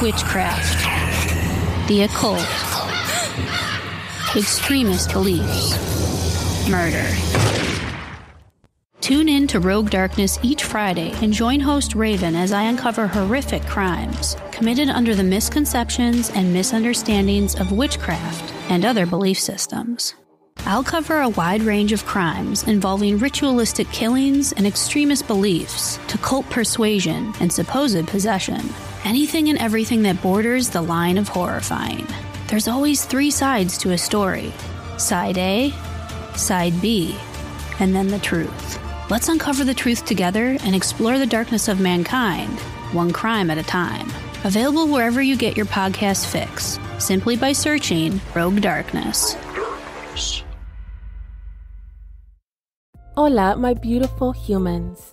witchcraft, the occult, extremist beliefs, murder. Tune in to Rogue Darkness each Friday and join host Reuben as I uncover horrific crimes committed under the misconceptions and misunderstandings of witchcraft and other belief systems. I'll cover a wide range of crimes involving ritualistic killings and extremist beliefs to cult persuasion and supposed possession. Anything and everything that borders the line of horrifying. There's always three sides to a story. Side A, Side B, and then the truth. Let's uncover the truth together and explore the darkness of mankind, one crime at a time. Available wherever you get your podcast fix, simply by searching Rogue Darkness. Hola, my beautiful humans.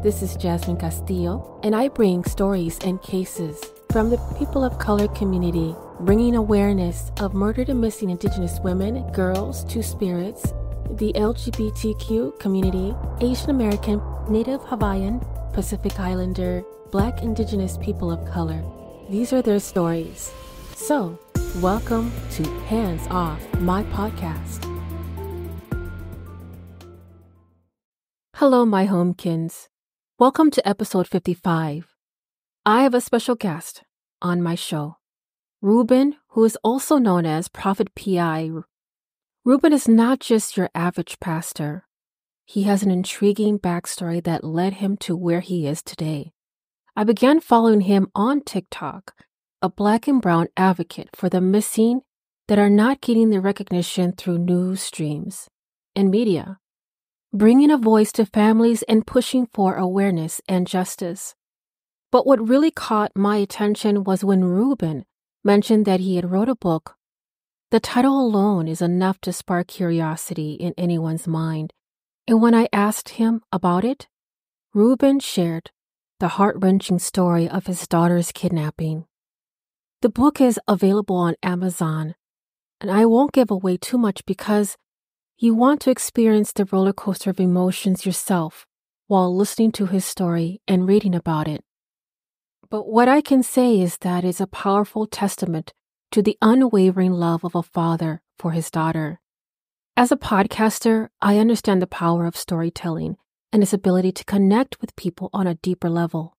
This is Jasmine Castillo, and I bring stories and cases from the people of color community, bringing awareness of murdered and missing Indigenous women, girls, two spirits, the LGBTQ community, Asian American, Native Hawaiian, Pacific Islander, Black Indigenous people of color. These are their stories. So, welcome to Hands Off, my podcast. Hello, my homekins. Welcome to episode 55. I have a special guest on my show, Reuben, who is also known as Prophet P.I. Reuben is not just your average pastor. He has an intriguing backstory that led him to where he is today. I began following him on TikTok, a Black and brown advocate for the missing that are not getting the recognition through news streams and media, bringing a voice to families and pushing for awareness and justice. But what really caught my attention was when Reuben mentioned that he had wrote a book. The title alone is enough to spark curiosity in anyone's mind. And when I asked him about it, Reuben shared the heart-wrenching story of his daughter's kidnapping. The book is available on Amazon, and I won't give away too much because you want to experience the roller coaster of emotions yourself while listening to his story and reading about it. But what I can say is that it's a powerful testament to the unwavering love of a father for his daughter. As a podcaster, I understand the power of storytelling and its ability to connect with people on a deeper level.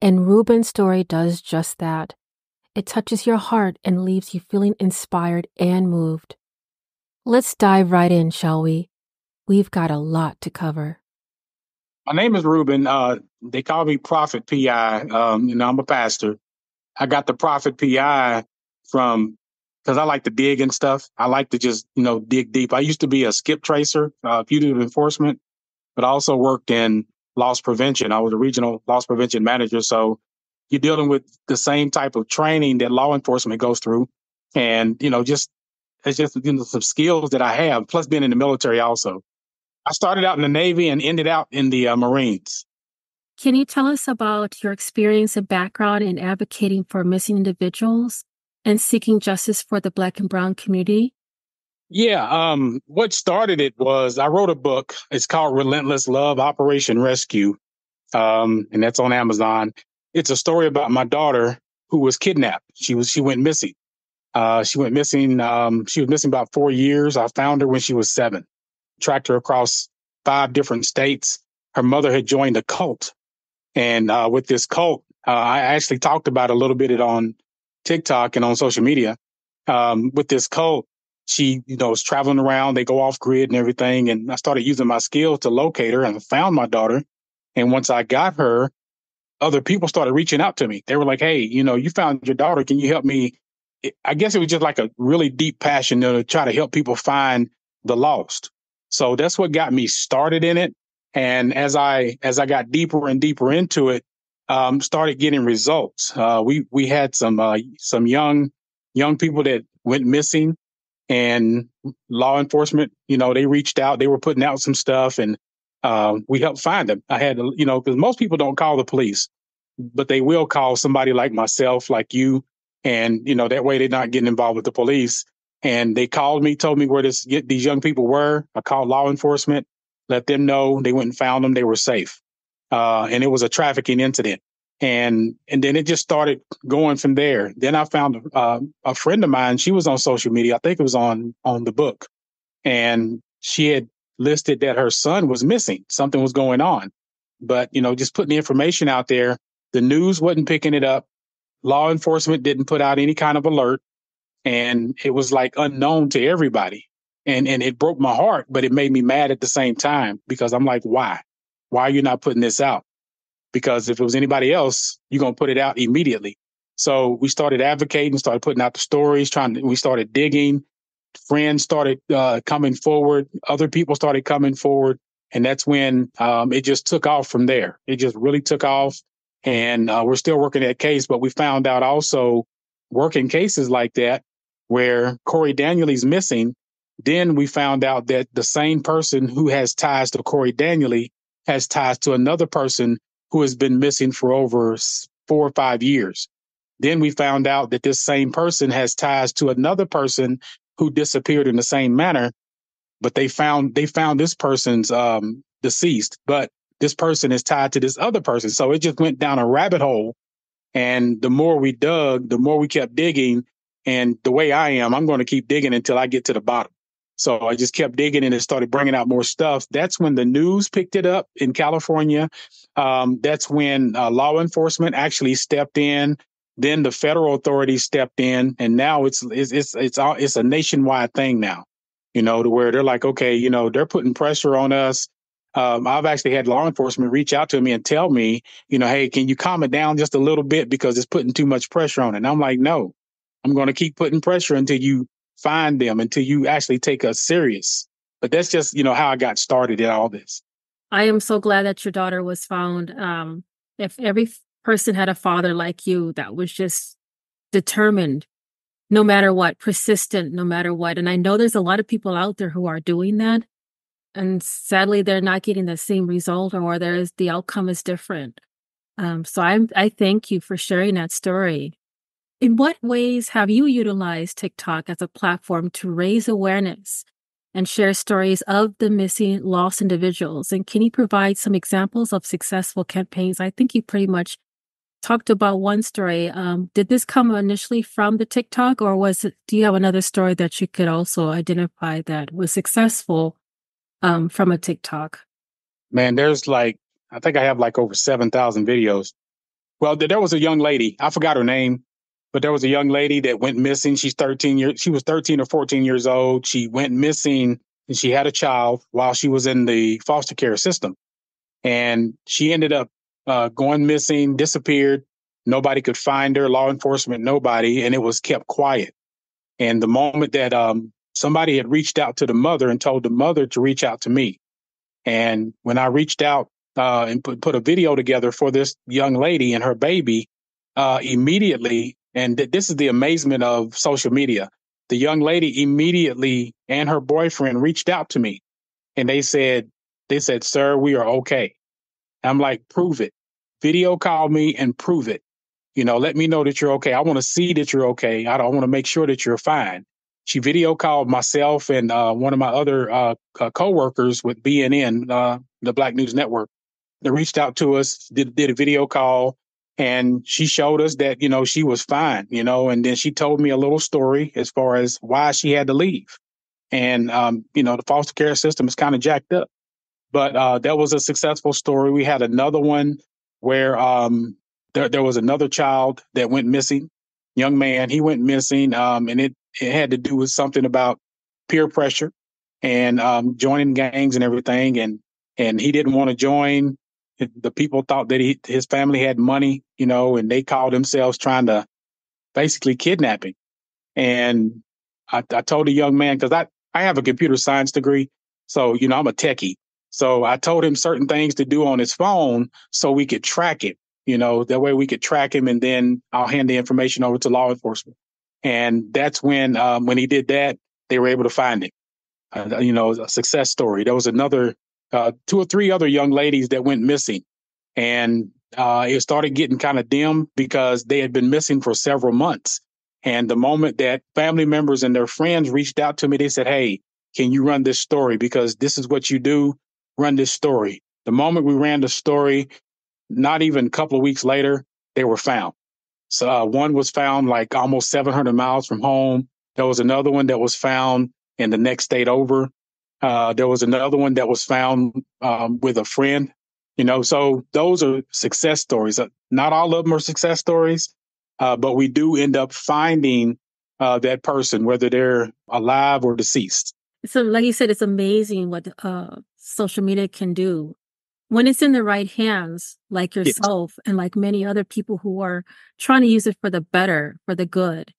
And Reuben's story does just that. It touches your heart and leaves you feeling inspired and moved. Let's dive right in, shall we? We've got a lot to cover. My name is Reuben. They call me Prophet P.I. I'm a pastor. I got the Prophet P.I. from, because I like to dig and stuff. I like to just, dig deep. I used to be a skip tracer, fugitive enforcement, but I also worked in loss prevention. I was a regional loss prevention manager. So you're dealing with the same type of training that law enforcement goes through. And, it's just some skills that I have, plus being in the military also. I started out in the Navy and ended out in the Marines. Can you tell us about your experience and background in advocating for missing individuals and seeking justice for the Black and brown community? Yeah, what started it was I wrote a book. It's called Relentless Love, Operation Rescue, and that's on Amazon. It's a story about my daughter who was kidnapped. She went missing. She went missing. She was missing about 4 years. I found her when she was 7. Tracked her across 5 different states. Her mother had joined a cult. And with this cult, I actually talked about a little bit on TikTok and on social media. With this cult, she, was traveling around. They go off grid and everything. And I started using my skills to locate her and I found my daughter. And once I got her, other people started reaching out to me. They were like, hey, you found your daughter. Can you help me? I guess it was just like a really deep passion to try to help people find the lost. So that's what got me started in it. And as I got deeper and deeper into it, started getting results. We had some young people that went missing, and law enforcement, they reached out. They were putting out some stuff, and we helped find them. I had to, because most people don't call the police, but they will call somebody like myself, like you. And, that way they're not getting involved with the police. And they called me, told me where these young people were. I called law enforcement, let them know. They went and found them. They were safe. And it was a trafficking incident. And then it just started going from there. Then I found a friend of mine. She was on social media. I think it was on the book, and she had listed that her son was missing. Something was going on, but just putting the information out there. The news wasn't picking it up. Law enforcement didn't put out any kind of alert, and it was like unknown to everybody. And it broke my heart, but it made me mad at the same time because I'm like, why? Why are you not putting this out? Because if it was anybody else, you're going to put it out immediately. So we started advocating, started putting out the stories, we started digging. Friends started coming forward. Other people started coming forward. And that's when it just took off from there. It just really took off. And we're still working that case, but we found out also working cases like that where Corey Daniely's missing. Then we found out that the same person who has ties to Corey Daniely has ties to another person who has been missing for over 4 or 5 years. Then we found out that this same person has ties to another person who disappeared in the same manner, but they found this person's deceased, but this person is tied to this other person. So it just went down a rabbit hole. And the more we dug, the more we kept digging. And the way I am, I'm going to keep digging until I get to the bottom. So I just kept digging and it started bringing out more stuff. That's when the news picked it up in California. That's when law enforcement actually stepped in. Then the federal authorities stepped in, and now it's a nationwide thing now. To where they're like, okay, they're putting pressure on us. I've actually had law enforcement reach out to me and tell me, hey, can you calm it down just a little bit because it's putting too much pressure on it. And I'm like, no, I'm going to keep putting pressure until you find them, until you actually take us serious. But that's just, how I got started in all this. I am so glad that your daughter was found. If every person had a father like you that was just determined, no matter what, persistent, no matter what. And I know there's a lot of people out there who are doing that. And sadly, they're not getting the same result, or the outcome is different. So I thank you for sharing that story. In what ways have you utilized TikTok as a platform to raise awareness and share stories of the missing, lost individuals? And can you provide some examples of successful campaigns? I think you pretty much talked about one story. Did this come initially from the TikTok, or do you have another story that you could also identify that was successful from a TikTok? Man, I think I have over 7,000 videos. Well, there was a young lady, I forgot her name, but there was a young lady that went missing. She was 13 or 14 years old. She went missing and she had a child while she was in the foster care system. And she ended up going missing, disappeared. Nobody could find her, law enforcement, nobody, and it was kept quiet. And the moment that somebody had reached out to the mother and told the mother to reach out to me. And when I reached out and put a video together for this young lady and her baby, immediately, and this is the amazement of social media, the young lady immediately and her boyfriend reached out to me. And they said, sir, we are okay. I'm like, prove it. Video call me and prove it. Let me know that you're okay. I want to see that you're okay. I want to make sure that you're fine. She video called myself and one of my other coworkers with BNN, the Black News Network. They reached out to us, did a video call, and she showed us that, she was fine, and then she told me a little story as far as why she had to leave. And, the foster care system is kind of jacked up. But that was a successful story. We had another one where there was another child that went missing, young man. He went missing, and it had to do with something about peer pressure and joining gangs and everything. And he didn't want to join. The people thought that his family had money, and they called themselves trying to basically kidnap him. And I told the young man, because I have a computer science degree, so, I'm a techie. So I told him certain things to do on his phone so we could track it. That way we could track him, and then I'll hand the information over to law enforcement. And that's when he did that, they were able to find him. A success story. There was another 2 or 3 other young ladies that went missing, and it started getting kind of dim because they had been missing for several months. And the moment that family members and their friends reached out to me, they said, hey, can you run this story? Because this is what you do. Run this story. The moment we ran the story, not even a couple of weeks later, they were found. So one was found like almost 700 miles from home. There was another one that was found in the next state over. There was another one that was found with a friend. So those are success stories. Not all of them are success stories, but we do end up finding that person, whether they're alive or deceased. So, like you said, it's amazing what social media can do when it's in the right hands, like Yes. yourself and like many other people who are trying to use it for the better, for the good,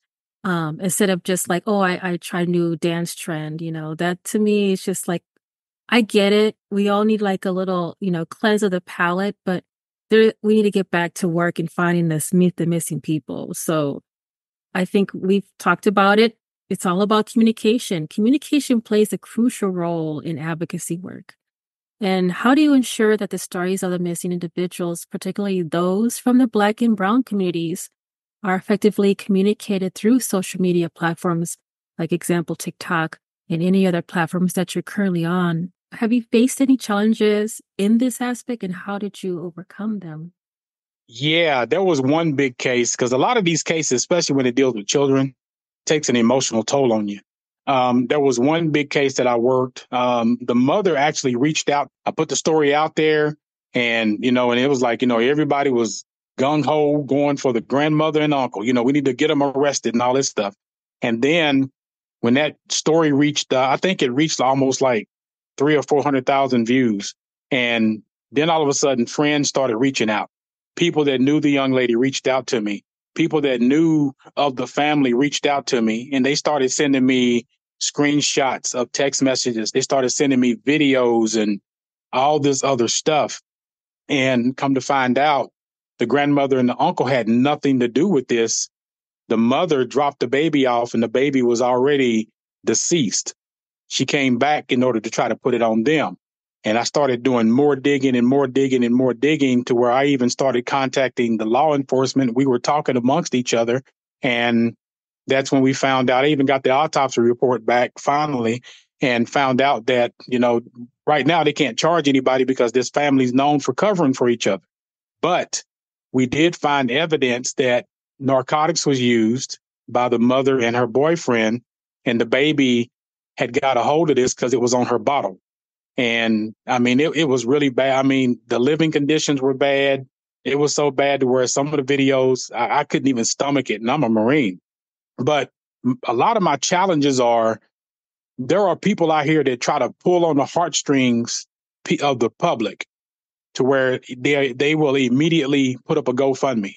instead of just like, oh, I try a new dance trend. That to me is just like, I get it. We all need like a little, cleanse of the palate, but we need to get back to work and finding this meet the missing people. So I think we've talked about it. It's all about communication. Communication plays a crucial role in advocacy work. And how do you ensure that the stories of the missing individuals, particularly those from the Black and Brown communities, are effectively communicated through social media platforms, like example, TikTok and any other platforms that you're currently on? Have you faced any challenges in this aspect, and how did you overcome them? Yeah, there was one big case because a lot of these cases, especially when it deals with children, takes an emotional toll on you. There was one big case that I worked. The mother actually reached out. I put the story out there, and it was like, everybody was gung ho going for the grandmother and uncle. We need to get them arrested and all this stuff. And then when that story reached, I think it reached almost like 300,000 or 400,000 views, and then all of a sudden, friends started reaching out. People that knew the young lady reached out to me. People that knew of the family reached out to me, and they started sending me screenshots of text messages. They started sending me videos and all this other stuff. And come to find out, the grandmother and the uncle had nothing to do with this. The mother dropped the baby off, and the baby was already deceased. She came back in order to try to put it on them. And I started doing more digging and more digging and more digging to where I even started contacting the law enforcement. We were talking amongst each other. And that's when we found out. I even got the autopsy report back finally and found out that, right now they can't charge anybody because this family's known for covering for each other. But we did find evidence that narcotics was used by the mother and her boyfriend, and the baby had got a hold of this because it was on her bottle. And I mean, it was really bad. I mean, the living conditions were bad. It was so bad to where some of the videos, I couldn't even stomach it. And I'm a Marine. But a lot of my challenges are, there are people out here that try to pull on the heartstrings of the public to where they will immediately put up a GoFundMe.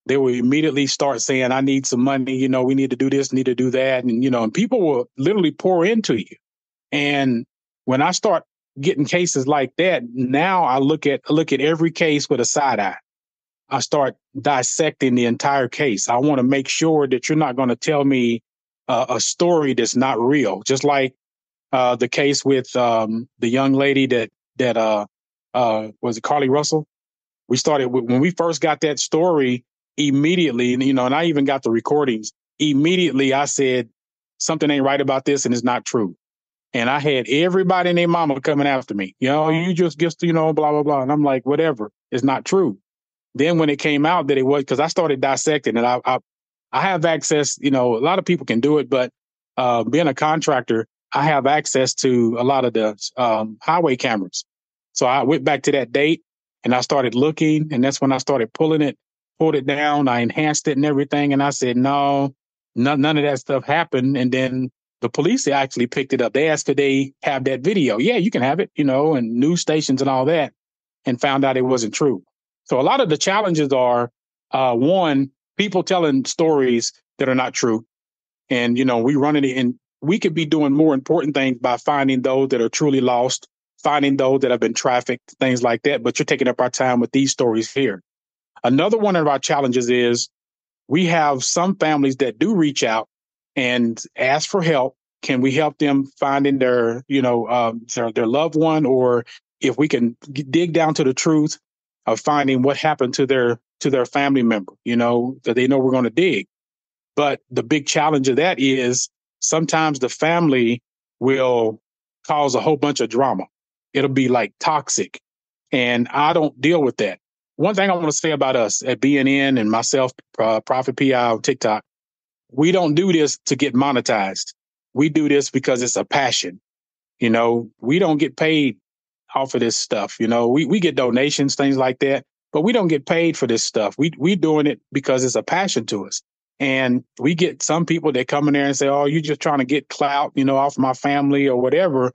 They will immediately start saying, I need some money. We need to do this, need to do that. And, and people will literally pour into you. And when I start getting cases like that, now I look at every case with a side eye. I start dissecting the entire case. I want to make sure that you're not going to tell me a story that's not real. Just like the case with the young lady that was it Carly Russell? We started when we first got that story immediately, and I even got the recordings. Immediately, I said something ain't right about this, and it's not true. And I had everybody and their mama coming after me. You just blah, blah, blah. And I'm like, whatever. It's not true. Then when it came out that it was, because I started dissecting and I have access, a lot of people can do it, but being a contractor, I have access to a lot of the highway cameras. So I went back to that date and I started looking, and that's when I started pulled it down. I enhanced it and everything. And I said, no, none of that stuff happened. And then the police actually picked it up. They asked, could they have that video? Yeah, you can have it, and news stations and all that, and found out it wasn't true. So a lot of the challenges are, one, people telling stories that are not true. And, we running it, and we could be doing more important things by finding those that are truly lost, finding those that have been trafficked, things like that. But you're taking up our time with these stories here. Another one of our challenges is we have some families that do reach out and ask for help. Can we help them finding their loved one, or if we can dig down to the truth of finding what happened to their family member, that they know we're going to dig. But the big challenge of that is sometimes the family will cause a whole bunch of drama. It'll be like toxic. And I don't deal with that. one thing I want to say about us at BNN and myself, Prophet PI on TikTok, we don't do this to get monetized. We do this because it's a passion. You know, we don't get paid off of this stuff. You know, we get donations, things like that, but we don't get paid for this stuff. We doing it because it's a passion to us. And we get some people that come in there and say, oh, you're just trying to get clout, you know, off my family or whatever.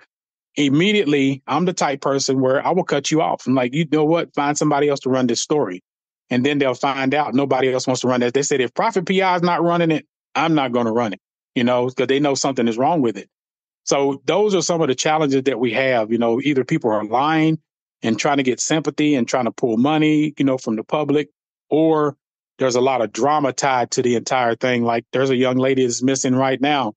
Immediately, I'm the type person where I will cut you off. I'm like, you know what? Find somebody else to run this story. And then they'll find out nobody else wants to run it. They said, if Prophet PI is not running it, I'm not going to run it, you know, because they know something is wrong with it. So those are some of the challenges that we have. You know, either people are lying and trying to get sympathy and trying to pull money, you know, from the public, or there's a lot of drama tied to the entire thing. Like there's a young lady that's missing right now,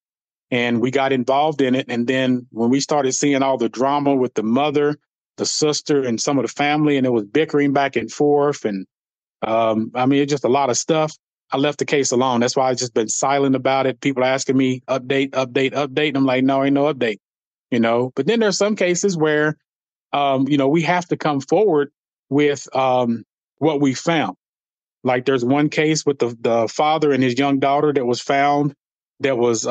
and we got involved in it. And then when we started seeing all the drama with the mother, the sister, and some of the family, and it was bickering back and forth. And I mean, it's just a lot of stuff. I left the case alone. That's why I've just been silent about it. People are asking me, update. And I'm like, no, ain't no update, you know. But then there's some cases where, you know, we have to come forward with what we found. Like there's one case with the father and his young daughter that was found that was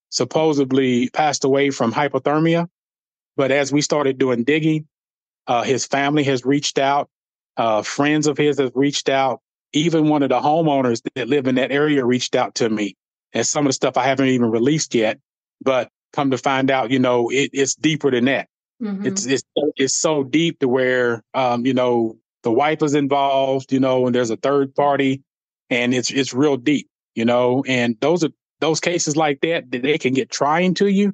supposedly passed away from hypothermia. But as we started doing digging, his family has reached out. Friends of his have reached out. Even one of the homeowners that live in that area reached out to me. And some of the stuff I haven't even released yet. But come to find out, you know, it's deeper than that. Mm-hmm. It's so deep to where, you know, the wife is involved, you know, and there's a third party, and it's real deep, you know. And those cases like that they can get trying to you.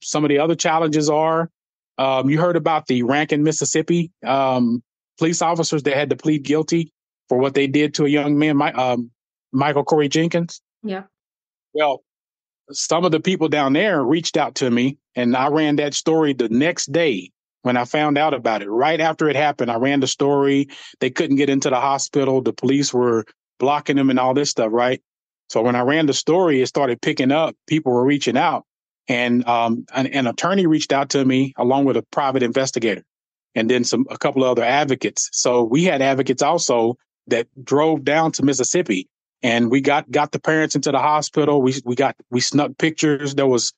Some of the other challenges are, you heard about the Rankin, Mississippi police officers that had to plead guilty for what they did to a young man, Michael Corey Jenkins. Yeah. Well, some of the people down there reached out to me, and I ran that story the next day when I found out about it. Right after it happened, I ran the story. They couldn't get into the hospital. The police were blocking them and all this stuff, right? So when I ran the story, it started picking up. People were reaching out. And an attorney reached out to me along with a private investigator, and then a couple of other advocates. So we had advocates also that drove down to Mississippi, and we got the parents into the hospital. We snuck pictures. There was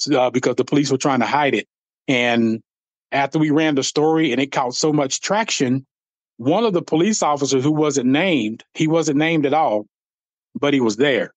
because the police were trying to hide it. And after we ran the story and it caught so much traction, one of the police officers he wasn't named at all, but he was there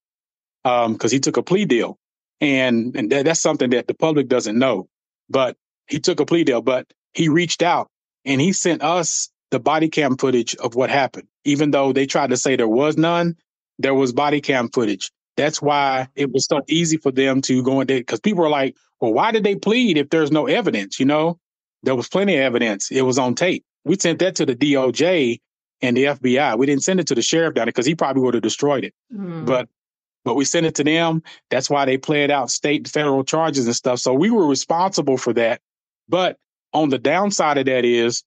because he took a plea deal. And that's something that the public doesn't know. But he took a plea deal, but he reached out and he sent us the body cam footage of what happened. Even though they tried to say there was none, there was body cam footage. That's why it was so easy for them to go in there, because people are like, well, why did they plead if there's no evidence? You know, there was plenty of evidence. It was on tape. We sent that to the DOJ and the FBI. We didn't send it to the sheriff down there because he probably would have destroyed it. But we sent it to them. That's why they played out state and federal charges and stuff. So we were responsible for that. But on the downside of that is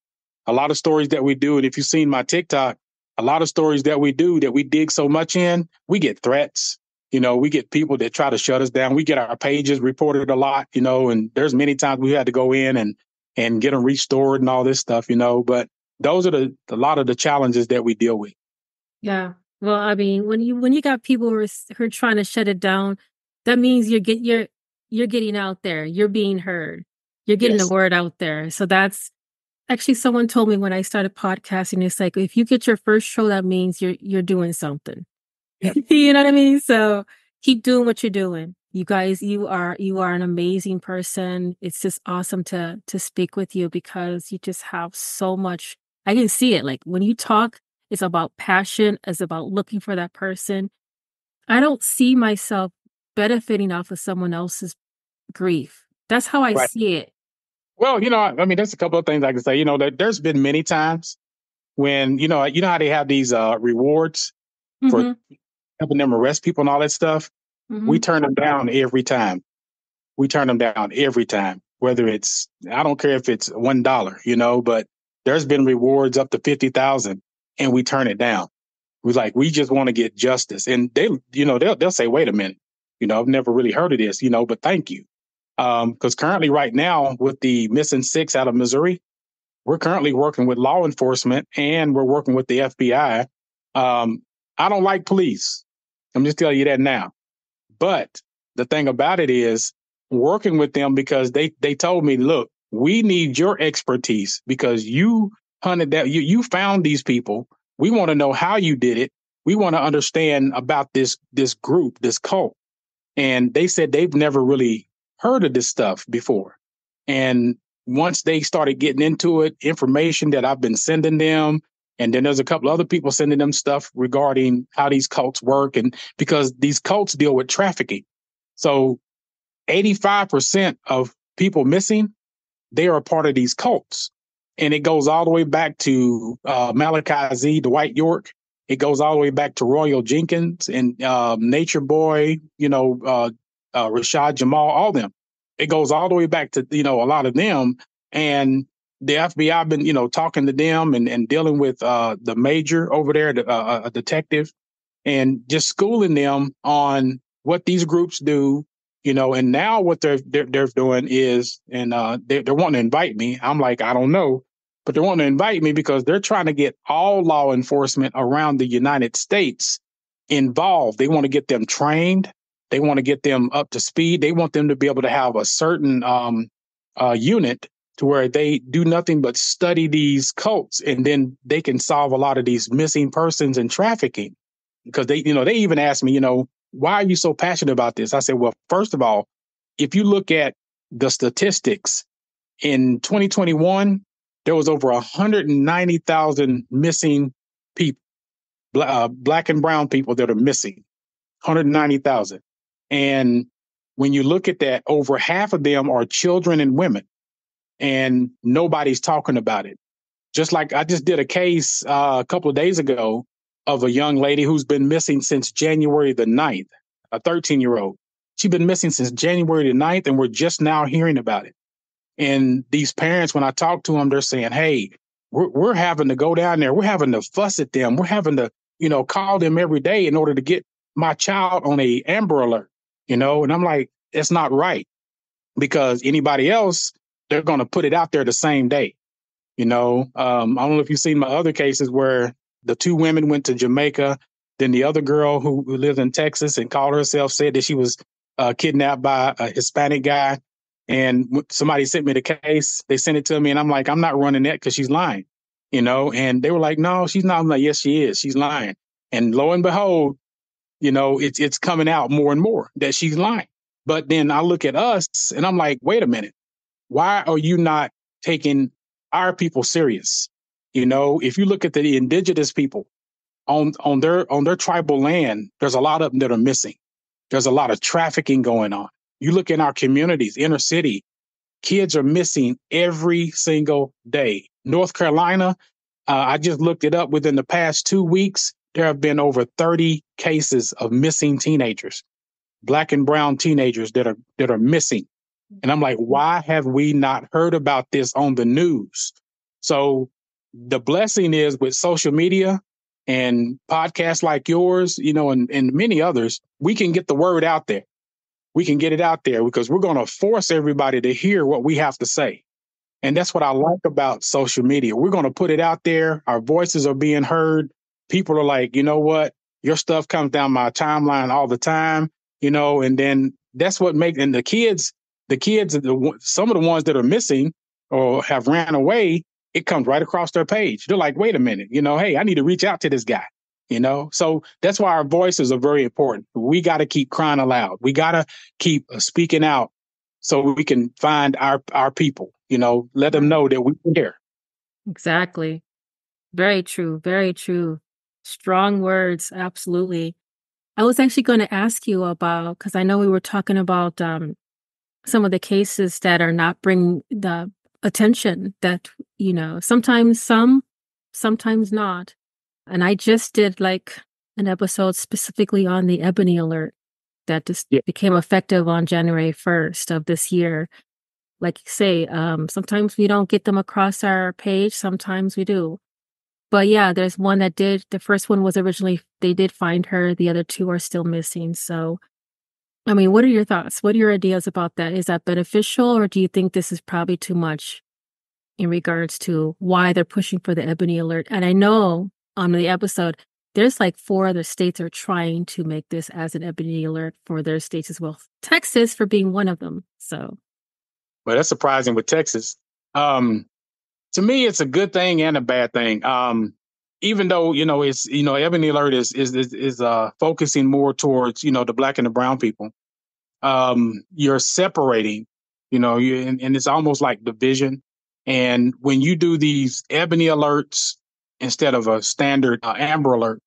a lot of stories that we do. And if you've seen my TikTok, a lot of stories that we do that we dig so much in, we get threats. You know, we get people that try to shut us down. We get our pages reported a lot, you know, and there's many times we had to go in and get them restored and all this stuff, you know. But those are a lot of the challenges that we deal with. Yeah. Well, I mean, when you got people who are trying to shut it down, that means you're getting out there. You're being heard. You're getting the word out there. So that's actually, someone told me when I started podcasting, it's like, if you get your first show, that means you're doing something. Yep. You know what I mean? So keep doing what you're doing. You guys, you are an amazing person. It's just awesome to speak with you because you just have so much. I can see it. Like when you talk, it's about passion. It's about looking for that person. I don't see myself benefiting off of someone else's grief. That's how I see it. Well, you know, I mean, there's a couple of things I can say. You know, there's been many times when, you know how they have these rewards for helping them arrest people and all that stuff. We turn them down every time. Whether it's, I don't care if it's $1, you know, but there's been rewards up to 50,000 and we turn it down. We just want to get justice. And they'll say, wait a minute, you know, I've never really heard of this, you know, but thank you. Because currently right now with the missing 6 out of Missouri, We're currently working with law enforcement and we're working with the FBI. I don't like police. I'm just telling you that now. But the thing about it is working with them because they told me, look, we need your expertise because you hunted that you found these people. We want to know how you did it. We want to understand about this group, this cult. And they said they've never really heard of this stuff before. And once they started getting into it, information that I've been sending them, and then there's a couple other people sending them stuff regarding how these cults work. And because these cults deal with trafficking. So 85% of people missing, they are a part of these cults. And it goes all the way back to Malachi Z, Dwight York. It goes all the way back to Royal Jenkins and Nature Boy, Rashad Jamal, all them. It goes all the way back to, a lot of them. And the FBI been, talking to them and dealing with the major over there, a detective, and just schooling them on what these groups do, and now what they're doing is, and they're wanting to invite me. I'm like, I don't know, but they're wanting to invite me because they're trying to get all law enforcement around the United States involved. They want to get them trained. They want to get them up to speed. They want them to be able to have a certain unit to where they do nothing but study these cults, and then they can solve a lot of these missing persons and trafficking. Because they even asked me, why are you so passionate about this? I said, well, first of all, if you look at the statistics in 2021, there was over 190,000 missing people, black and brown people that are missing, 190,000. And when you look at that, over half of them are children and women, and nobody's talking about it. Just like I just did a case a couple of days ago of a young lady who's been missing since January the 9th, a 13-year-old. She's been missing since January the 9th, and we're just now hearing about it. And these parents, when I talk to them, they're saying, hey, we're having to go down there. We're having to fuss at them. We're having to, call them every day in order to get my child on a Amber Alert, and I'm like, it's not right, because anybody else, they're going to put it out there the same day. I don't know if you've seen my other cases where the two women went to Jamaica. Then the other girl who lived in Texas and called herself said that she was kidnapped by a Hispanic guy. And somebody sent me the case. They sent it to me, and I'm like, I'm not running that because she's lying, And they were like, no, she's not. I'm like, yes, she is. She's lying. And lo and behold, it's coming out more and more that she's lying. But then I look at us, and I'm like, wait a minute. Why are you not taking our people serious? If you look at the indigenous people on their tribal land, there's a lot of them that are missing. There's a lot of trafficking going on. You look in our communities, inner city, kids are missing every single day. North Carolina, I just looked it up. Within the past 2 weeks, there have been over 30 cases of missing teenagers, black and brown teenagers that are missing. And I'm like, why have we not heard about this on the news? So the blessing is with social media and podcasts like yours, and many others, we can get the word out there. We can get it out there because we're going to force everybody to hear what we have to say. And that's what I like about social media. We're going to put it out there. Our voices are being heard. People are like, you know what? Your stuff comes down my timeline all the time, and then that's what makes, and the kids, some of the ones that are missing or have ran away, it comes right across their page. They're like, wait a minute, hey, I need to reach out to this guy, So that's why our voices are very important. We got to keep crying aloud. We got to keep speaking out so we can find our people, let them know that we're here. Exactly. Very true. Very true. Strong words. Absolutely. I was actually going to ask you about, because I know we were talking about some of the cases that are not bringing the attention that, sometimes sometimes not. And I just did like an episode specifically on the Ebony Alert that just became effective on January 1st of this year. Like you say, sometimes we don't get them across our page. Sometimes we do. But yeah, there's one that did. The first one was originally, they did find her. The other two are still missing. So, I mean, what are your thoughts? What are your ideas about that? Is that beneficial, or do you think this is probably too much? in regards to why they're pushing for the ebony alert. And I know on the episode, there's like 4 other states are trying to make this as an ebony alert for their states as well. Texas for being one of them. So, well, that's surprising with Texas. To me, it's a good thing and a bad thing. Even though it's ebony alert is focusing more towards the black and the brown people. You're separating, and it's almost like division. And when you do these ebony alerts instead of a standard amber alert,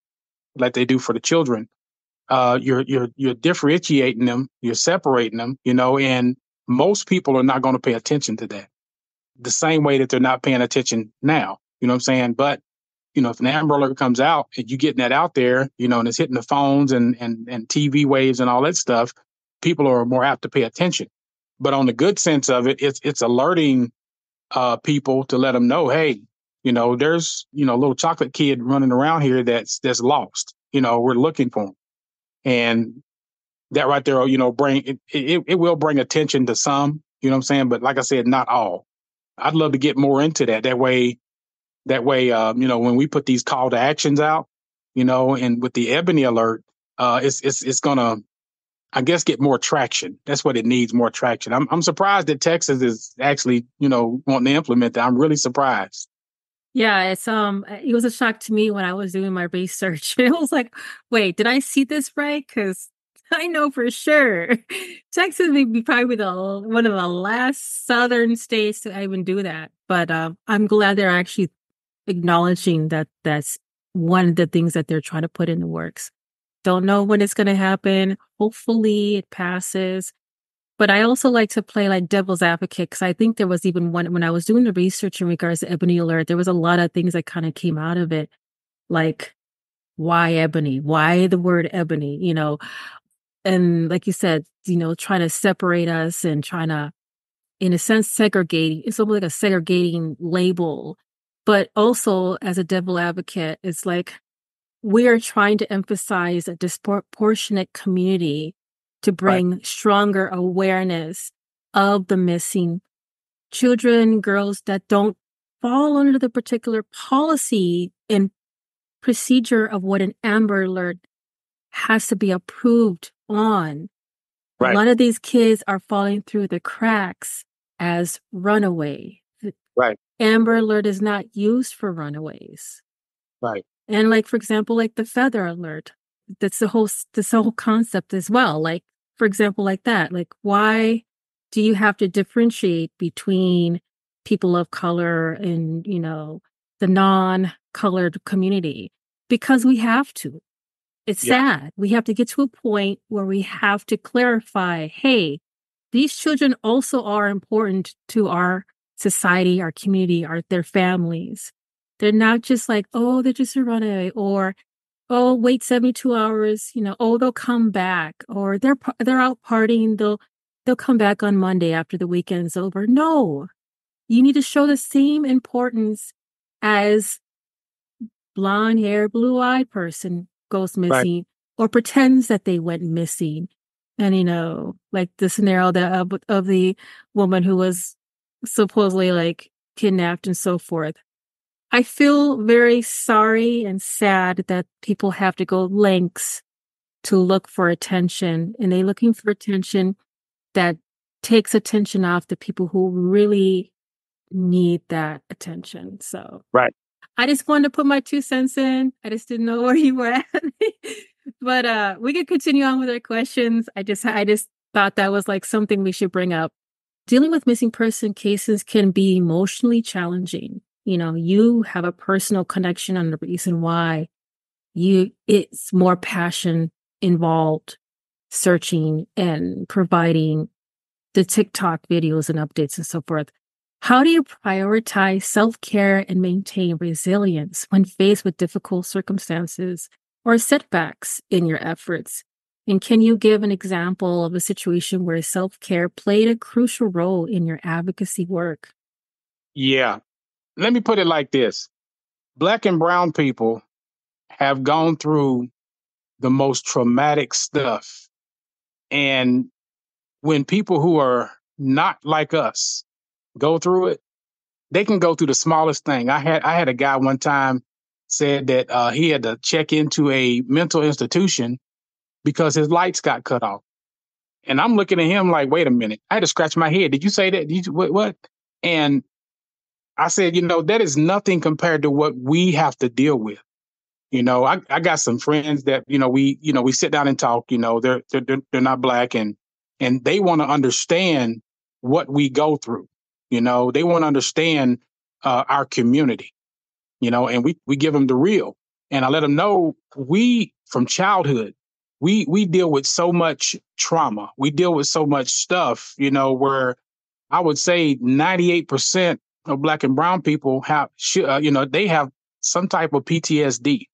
like they do for the children, you're differentiating them, you're separating them, and most people are not going to pay attention to that the same way that they're not paying attention now. You know what I'm saying? But if an Amber Alert comes out and you getting that out there, and it's hitting the phones and TV waves and all that stuff, people are more apt to pay attention. But on the good sense of it, it's alerting people to let them know, hey, there's a little chocolate kid running around here that's lost. We're looking for him, and that right there, bring it will bring attention to some. You know what I'm saying? But like I said, not all. I'd love to get more into that. That way, when we put these call to actions out, and with the ebony alert, it's gonna, I guess, get more traction. That's what it needs, more traction. I'm surprised that Texas is actually, wanting to implement that. I'm really surprised. yeah, it was a shock to me when I was doing my research. It was like, wait, did I see this right? Because I know for sure Texas may be probably one of the last southern states to even do that. But I'm glad they're actually acknowledging that that's one of the things that they're trying to put in the works. Don't know when it's going to happen. Hopefully it passes. But I also like to play like devil's advocate, because I think there was even one when I was doing the research in regards to Ebony Alert, there was a lot of things that kind of came out of it. Like, why ebony? Why the word ebony? And like you said, trying to separate us and trying to, in a sense, segregate. It's almost like a segregating label. But also, as a devil advocate, it's like we are trying to emphasize a disproportionate community to bring stronger awareness of the missing children, girls that don't fall under the particular policy and procedure of what an Amber Alert has to be approved on. Right. A lot of these kids are falling through the cracks as runaway. Right. Amber Alert is not used for runaways. Right. And like, for example, like the feather alert, that's the whole concept as well. Like, for example, like that, like, why do you have to differentiate between people of color and, the non-colored community? Because we have to. It's sad. We have to get to a point where we have to clarify, hey, these children also are important to our society, our community, their families. They're not just like, oh, they're just a runaway, or, oh, wait 72 hours, oh, they'll come back, or they're out partying, they'll come back on Monday after the weekend's over. No, you need to show the same importance as blonde hair, blue-eyed person goes missing or pretends that they went missing. And, like the scenario of the woman who was supposedly like kidnapped and so forth. I feel very sorry and sad that people have to go lengths to look for attention, and they're looking for attention that takes attention off the people who really need that attention. So I just wanted to put my 2 cents in. I just didn't know where you were at. But we could continue on with our questions. I just thought that was like something we should bring up. Dealing with missing person cases can be emotionally challenging. You have a personal connection on the reason why it's more passion involved, searching and providing the TikTok videos and updates and so forth. How do you prioritize self-care and maintain resilience when faced with difficult circumstances or setbacks in your efforts? And can you give an example of a situation where self-care played a crucial role in your advocacy work? Yeah. Let me put it like this. Black and brown people have gone through the most traumatic stuff. And when people who are not like us go through it, they can go through the smallest thing. I had a guy one time said that he had to check into a mental institution because his lights got cut off. And I'm looking at him like, wait a minute. I had to scratch my head. Did you say that? Did you, what? And I said, that is nothing compared to what we have to deal with. I got some friends that, we sit down and talk, they're not Black and they want to understand what we go through. They want to understand our community, and we give them the real. And I let them know from childhood, we deal with so much trauma. We deal with so much stuff, where I would say 98% of Black and brown people they have some type of PTSD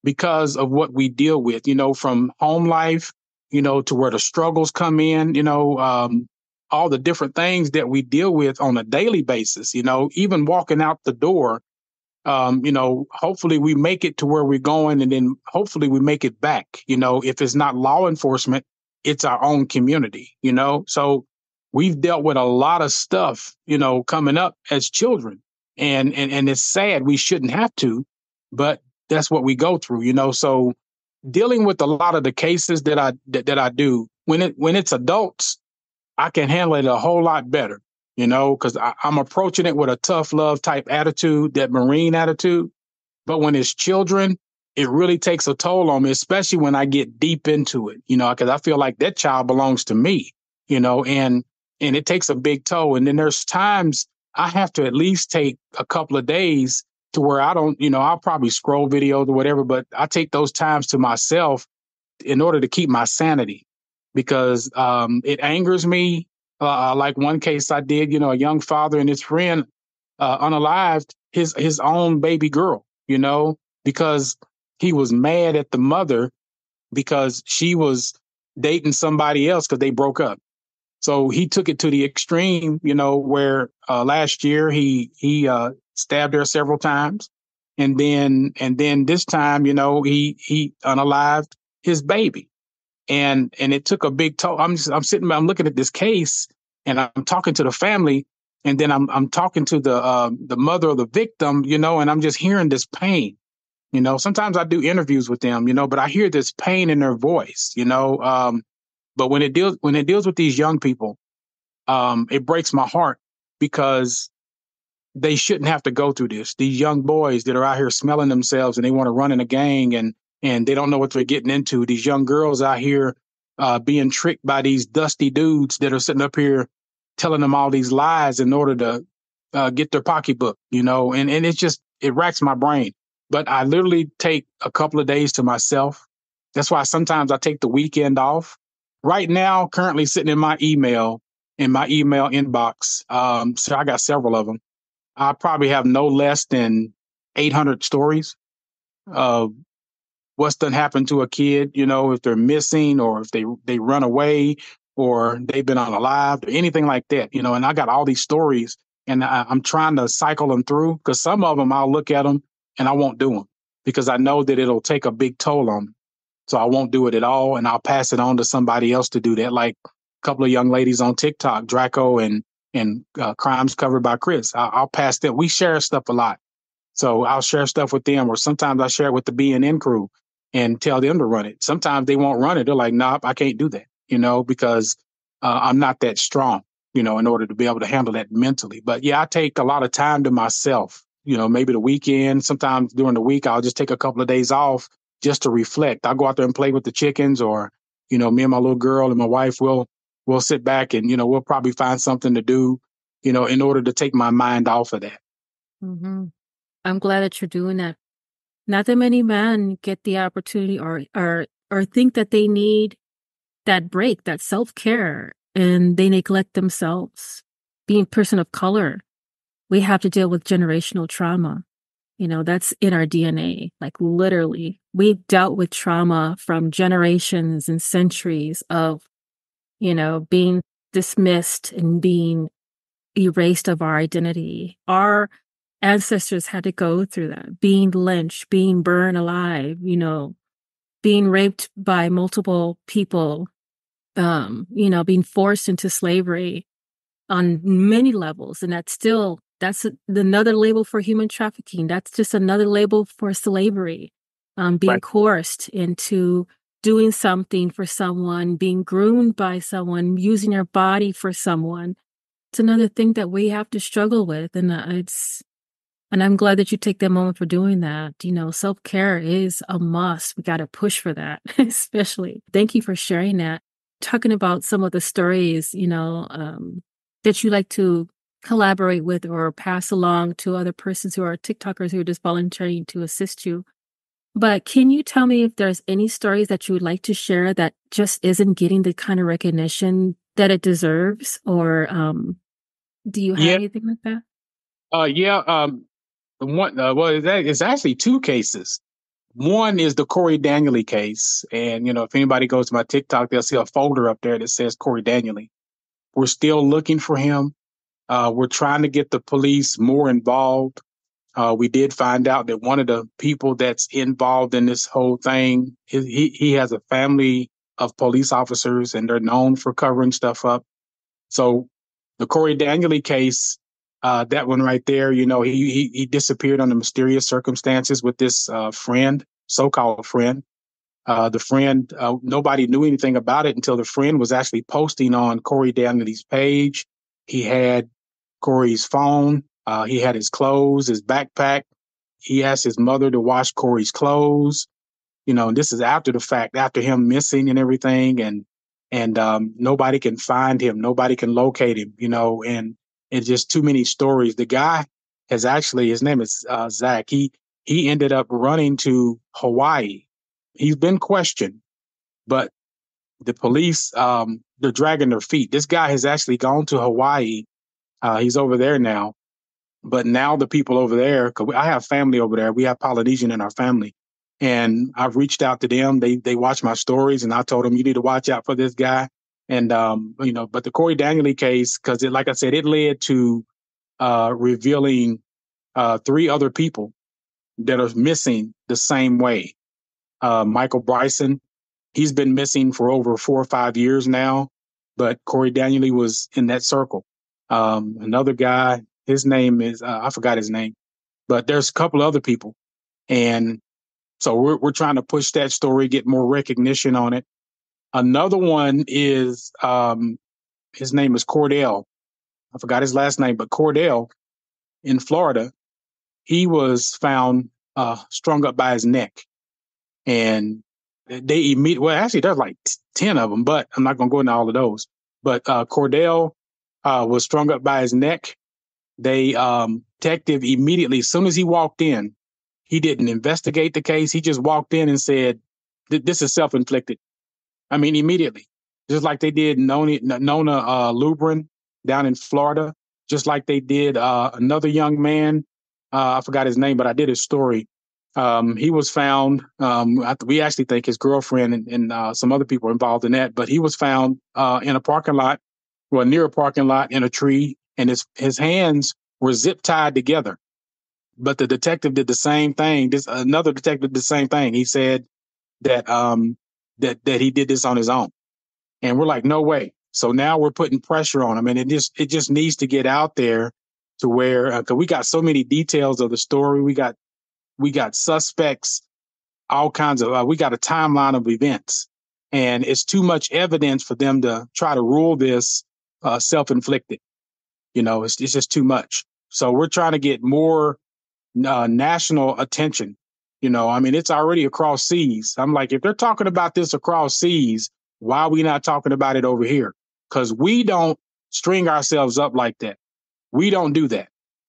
because of what we deal with, from home life, to where the struggles come in, all the different things that we deal with on a daily basis, even walking out the door. Hopefully we make it to where we're going, and then hopefully we make it back. If it's not law enforcement, it's our own community, so we've dealt with a lot of stuff, coming up as children, and it's sad. We shouldn't have to, but that's what we go through, so dealing with a lot of the cases that I do when it's adults, I can handle it a whole lot better. Because I'm approaching it with a tough love type attitude, that Marine attitude. But when it's children, it really takes a toll on me, especially when I get deep into it, because I feel like that child belongs to me, and it takes a big toll. And then there's times I have to at least take a couple of days to where I don't, I'll probably scroll videos or whatever, but I take those times to myself in order to keep my sanity, because it angers me. Like one case I did, a young father and his friend unalived his own baby girl, because he was mad at the mother because she was dating somebody else because they broke up. So he took it to the extreme, where last year he stabbed her several times, and then this time, he unalived his baby. And it took a big toll. I'm looking at this case, and I'm talking to the family, and then I'm talking to the mother of the victim, and I'm just hearing this pain. Sometimes I do interviews with them, but I hear this pain in their voice, but when it deals with these young people, it breaks my heart, because they shouldn't have to go through this. These young boys that are out here smelling themselves, and they want to run in a gang, and they don't know what they're getting into. These young girls out here being tricked by these dusty dudes that are sitting up here telling them all these lies in order to get their pocketbook, and it racks my brain. But I literally take a couple of days to myself. That's why sometimes I take the weekend off. Right now, currently sitting in my email inbox, so I got several of them. I probably have no less than 800 stories of what's done happened to a kid, if they're missing, or if they run away, or they've been unalived, or anything like that, and I got all these stories, and I'm trying to cycle them through, because some of them I'll look at them and I won't do them, because I know that it'll take a big toll on me. So I won't do it at all, and I'll pass it on to somebody else to do that. Like a couple of young ladies on TikTok, Draco and Crimes Covered by Chris. I'll pass them. We share stuff a lot. So I'll share stuff with them, or sometimes I share it with the BNN crew and tell them to run it. Sometimes they won't run it. They're like, nope, I can't do that, because I'm not that strong, in order to be able to handle that mentally. But yeah, I take a lot of time to myself, maybe the weekend. Sometimes during the week, I'll just take a couple of days off just to reflect. I'll go out there and play with the chickens, or, me and my little girl and my wife we'll sit back and, we'll probably find something to do, in order to take my mind off of that. Mm-hmm. I'm glad that you're doing that. Not that many men get the opportunity or think that they need that break, that self-care, and they neglect themselves. Being a person of color, we have to deal with generational trauma. That's in our DNA. Like literally, we've dealt with trauma from generations and centuries of, being dismissed and being erased of our identity. Our ancestors had to go through that, being lynched, being burned alive, being raped by multiple people, being forced into slavery on many levels. And that's still That's another label for human trafficking. That's just another label for slavery. Being Right. coerced into doing something for someone, being groomed by someone, using your body for someone. It's another thing that we have to struggle with. And and I'm glad that you take that moment for doing that. Self-care is a must. We got to push for that, especially. Thank you for sharing that. Talking about some of the stories, that you like to collaborate with or pass along to other persons who are TikTokers who are just volunteering to assist you. But can you tell me if there's any stories that you would like to share that just isn't getting the kind of recognition that it deserves? Or do you have Yeah. anything like that? Yeah. One. Well, it's actually two cases. One is the Corey Daniely case, and if anybody goes to my TikTok, they'll see a folder up there that says Corey Daniely. We're still looking for him. We're trying to get the police more involved. We did find out that one of the people that's involved in this whole thing, he has a family of police officers, and they're known for covering stuff up. So the Corey Daniely case, that one right there, he disappeared under mysterious circumstances with this friend, so-called friend. The friend, nobody knew anything about it until the friend was actually posting on Corey Daniely's page. He had Corey's phone. He had his clothes, his backpack. He asked his mother to wash Corey's clothes. This is after the fact, after him missing and everything, and nobody can find him, nobody can locate him. And it's just too many stories. The guy has actually, his name is Zach. He ended up running to Hawaii. He's been questioned, but the police, they're dragging their feet. This guy has actually gone to Hawaii. He's over there now. But now the people over there, because I have family over there, we have Polynesian in our family. And I've reached out to them. They watch my stories, and I told them, you need to watch out for this guy. And, but the Corey Daniely case, because like I said, it led to revealing three other people that are missing the same way. Michael Bryson, he's been missing for over 4 or 5 years now, but Corey Daniely was in that circle. Another guy, his name is, I forgot his name, but there's a couple other people. And so we're trying to push that story, get more recognition on it. Another one is, his name is Cordell. I forgot his last name, but Cordell in Florida, he was found strung up by his neck. And they immediately, well, actually, there's like 10 of them, but I'm not going to go into all of those. But Cordell was strung up by his neck. They detective immediately, as soon as he walked in, he didn't investigate the case. He just walked in and said, "This is self-inflicted." I mean, immediately, just like they did Nona Lubrin down in Florida, just like they did another young man. I forgot his name, but I did his story. He was found. We actually think his girlfriend and some other people were involved in that, but he was found in a parking lot, well, near a parking lot in a tree, and his hands were zip tied together. But the detective did the same thing. Another detective did the same thing. He said that that he did this on his own, and we're like, no way. So now we're putting pressure on him, and it just needs to get out there to where because we got so many details of the story. We got suspects, all kinds of. We got a timeline of events, and it's too much evidence for them to try to rule this self-inflicted. It's just too much. So we're trying to get more national attention. It's already across seas. I'm like, if they're talking about this across seas, why are we not talking about it over here? Because we don't string ourselves up like that. We don't do that.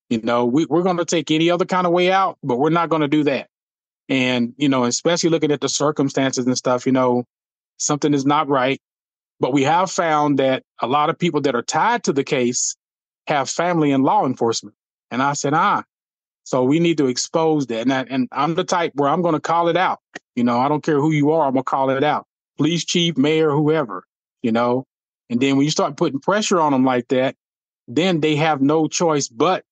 We're going to take any other kind of way out, but we're not going to do that. And, especially looking at the circumstances and stuff, something is not right. But we have found that a lot of people that are tied to the case have family in law enforcement. And I said, so we need to expose that. And I'm the type where I'm going to call it out. I don't care who you are. I'm going to call it out. Police chief, mayor, whoever, And then when you start putting pressure on them like that, then they have no choice but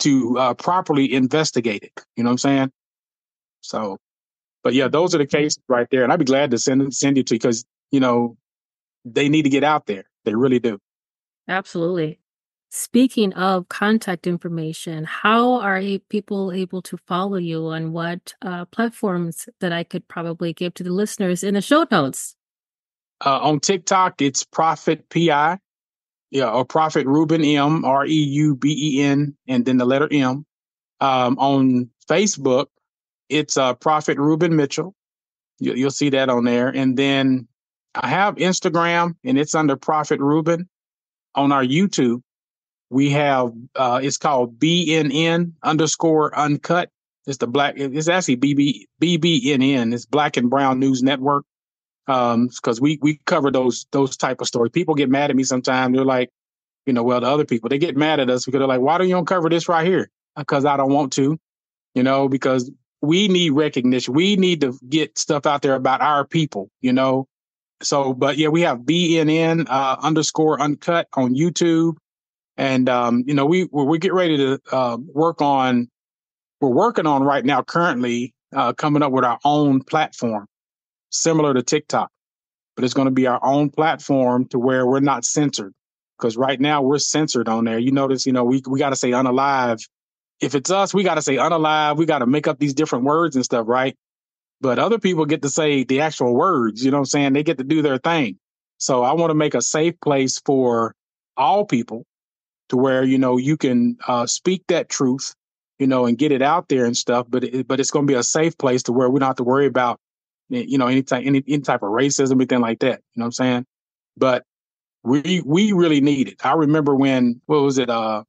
to properly investigate it. You know what I'm saying? So, but yeah, those are the cases right there. And I'd be glad to send you to because, they need to get out there. They really do. Absolutely. Speaking of contact information, how are people able to follow you on what platforms that I could probably give to the listeners in the show notes? On TikTok, it's Prophet PI, or Prophet Reuben M, Reuben, and then the letter M. On Facebook, it's Prophet Reuben Mitchell. You'll see that on there. And then I have Instagram, and it's under Prophet Reuben. On our YouTube, we have it's called BNN_uncut. It's actually BBNN. It's Black and Brown News Network. Because we cover those type of stories. People get mad at me sometimes. They're like, the other people, they get mad at us because they're like, why don't you cover this right here? Because I don't want to, because we need recognition. We need to get stuff out there about our people, So, but yeah, we have BNN_uncut on YouTube. And, we get ready to we're working on right now currently coming up with our own platform, similar to TikTok, but it's going to be our own platform to where we're not censored. Because right now we're censored on there. You notice, we got to say unalive. If it's us, we got to say unalive. We got to make up these different words and stuff, right? But other people get to say the actual words, you know what I'm saying? They get to do their thing. So I want to make a safe place for all people to where, you can speak that truth, and get it out there and stuff. But it's going to be a safe place to where we don't have to worry about, any type of racism, anything like that. You know what I'm saying? But we really need it. I remember when, what was it? I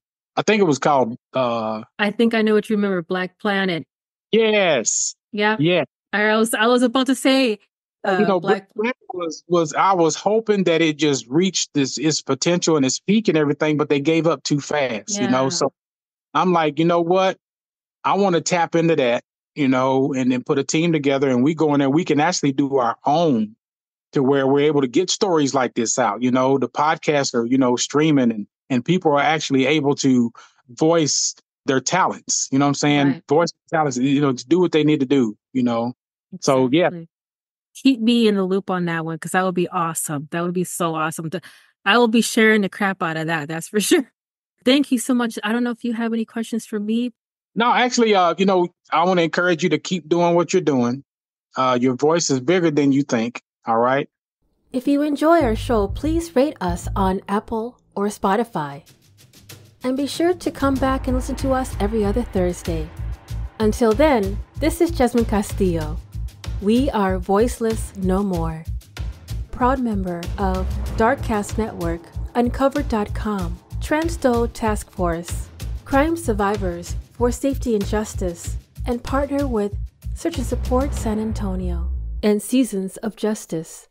think it was called. I think I know what you remember. Black Planet. Yes. Yeah. Yeah. I was about to say. Black Planet was I was hoping that it just reached its potential and its peak and everything, but they gave up too fast. Yeah. So I'm like, you know what? I want to tap into that, and then put a team together, and we go in there. We can actually do our own, to where we're able to get stories like this out. The podcasts are, streaming, and people are actually able to voice their talents. You know what I'm saying? Right. Voice talents, to do what they need to do, Exactly. So, yeah. Keep me in the loop on that one, because that would be awesome. That would be so awesome. I will be sharing the crap out of that. That's for sure. Thank you so much. I don't know if you have any questions for me. No, actually, I want to encourage you to keep doing what you're doing. Your voice is bigger than you think. All right. If you enjoy our show, please rate us on Apple or Spotify. And be sure to come back and listen to us every other Thursday. Until then, this is Jasmine Castillo. We are Voiceless No More. Proud member of Darkcast Network, Uncovered.com, Transdo Task Force, Crime Survivors for Safety and Justice, and partner with Search and Support San Antonio and Seasons of Justice.